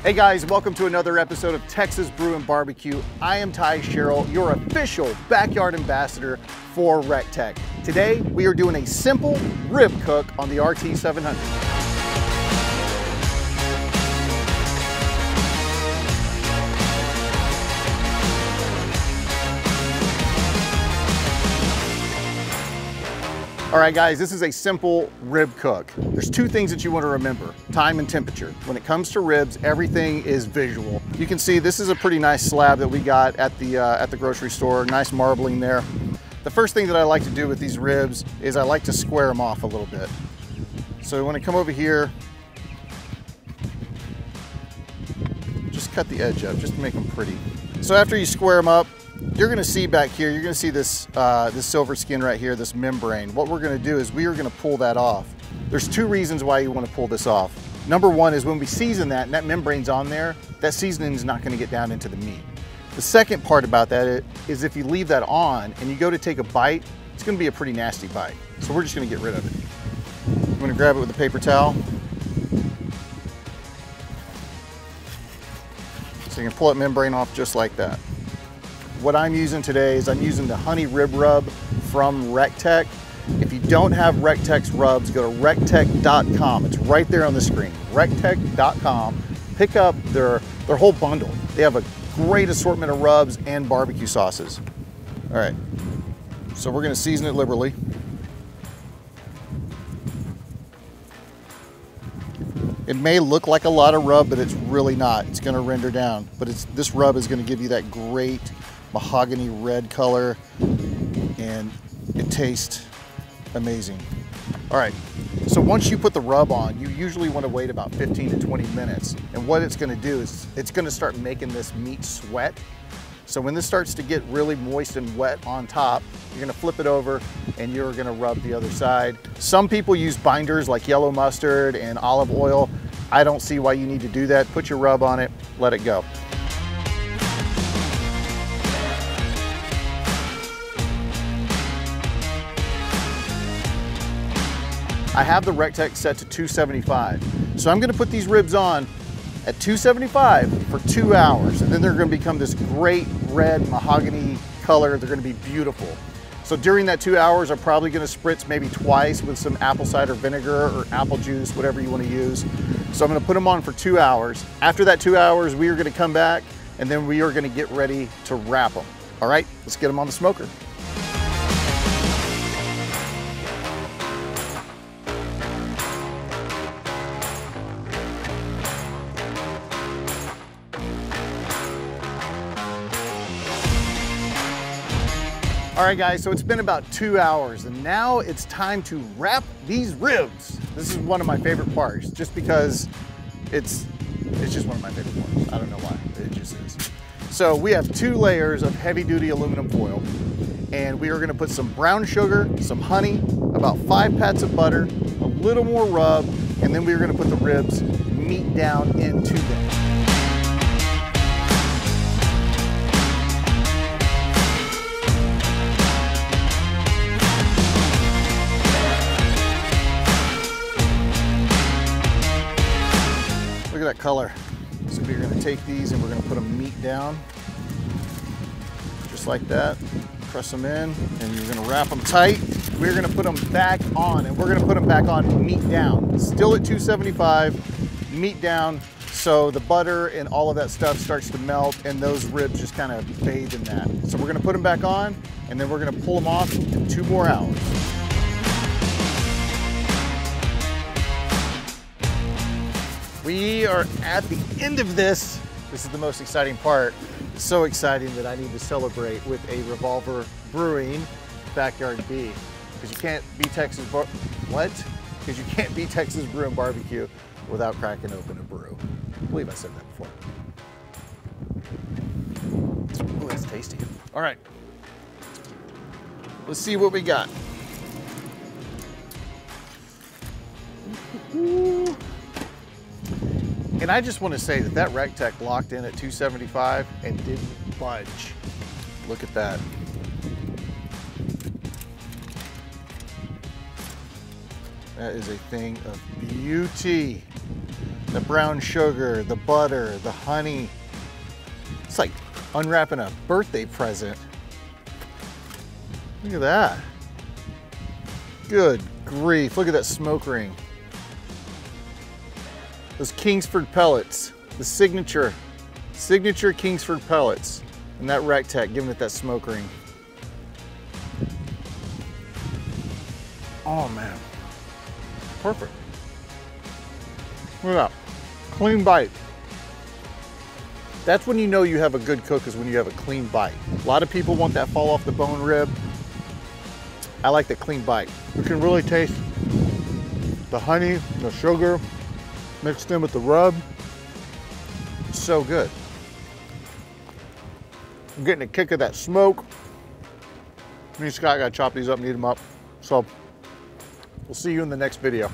Hey guys, welcome to another episode of Texas Brew and Barbecue. I am Khristy Sherrell, your official backyard ambassador for Recteq. Today, we are doing a simple rib cook on the RT700. All right guys, this is a simple rib cook. There's two things that you want to remember, time and temperature. When it comes to ribs, everything is visual. You can see this is a pretty nice slab that we got at the grocery store, nice marbling there. The first thing that I like to do with these ribs is I like to square them off a little bit. So we want to come over here, just cut the edge up, just to make them pretty. So after you square them up, you're gonna see back here, you're gonna see this, this silver skin right here, this membrane. What we're gonna do is we are gonna pull that off. There's two reasons why you wanna pull this off. Number one is when we season that and that membrane's on there, that seasoning is not gonna get down into the meat. The second part about that is if you leave that on and you go to take a bite, it's gonna be a pretty nasty bite. So we're just gonna get rid of it. I'm gonna grab it with a paper towel. So you can pull that membrane off just like that. What I'm using today is I'm using the honey rib rub from Recteq. If you don't have Recteq's rubs, go to recteq.com. It's right there on the screen, recteq.com. Pick up their whole bundle. They have a great assortment of rubs and barbecue sauces. All right, so we're gonna season it liberally. It may look like a lot of rub, but it's really not. It's gonna render down, but this rub is gonna give you that great mahogany red color, and it tastes amazing. All right, so once you put the rub on, you usually want to wait about 15 to 20 minutes. And what it's going to do is it's going to start making this meat sweat. So when this starts to get really moist and wet on top, you're going to flip it over and you're going to rub the other side. Some people use binders like yellow mustard and olive oil. I don't see why you need to do that. Put your rub on it, let it go. I have the Recteq set to 275. So I'm gonna put these ribs on at 275 for 2 hours, and then they're gonna become this great red mahogany color. They're gonna be beautiful. So during that 2 hours, I'm probably gonna spritz maybe twice with some apple cider vinegar or apple juice, whatever you wanna use. So I'm gonna put them on for 2 hours. After that 2 hours, we are gonna come back and then we are gonna get ready to wrap them. All right, let's get them on the smoker. All right guys, so it's been about 2 hours and now it's time to wrap these ribs. This is one of my favorite parts just because it's just one of my favorite parts. I don't know why, it just is. So we have 2 layers of heavy duty aluminum foil and we are gonna put some brown sugar, some honey, about 5 pats of butter, a little more rub, and then we're gonna put the ribs meat down into them. Look at that color. So we're gonna take these and we're gonna put them meat down, just like that. Press them in and you're gonna wrap them tight. We're gonna put them back on and we're gonna put them back on meat down. Still at 275, meat down, so the butter and all of that stuff starts to melt and those ribs just kind of bathe in that. So we're gonna put them back on and then we're gonna pull them off in 2 more hours. We are at the end of this. This is the most exciting part. It's so exciting that I need to celebrate with a Revolver Brewing Backyard Bee. Because you can't be Texas Brew and Barbecue without cracking open a brew. I believe I said that before. Ooh, that's tasty. All right, let's see what we got. Ooh. And I just want to say that Recteq locked in at 275 and didn't budge. Look at that. That is a thing of beauty. The brown sugar, the butter, the honey. It's like unwrapping a birthday present. Look at that. Good grief, look at that smoke ring. Those Kingsford pellets, the signature Kingsford pellets, and that Recteq giving it that smoke ring. Oh man, perfect. Look at that, clean bite. That's when you know you have a good cook, is when you have a clean bite. A lot of people want that fall off the bone rib. I like the clean bite. You can really taste the honey, the sugar, mixed in with the rub. It's so good. I'm getting a kick of that smoke. Me and Scott gotta chop these up and eat them up. So we'll see you in the next video.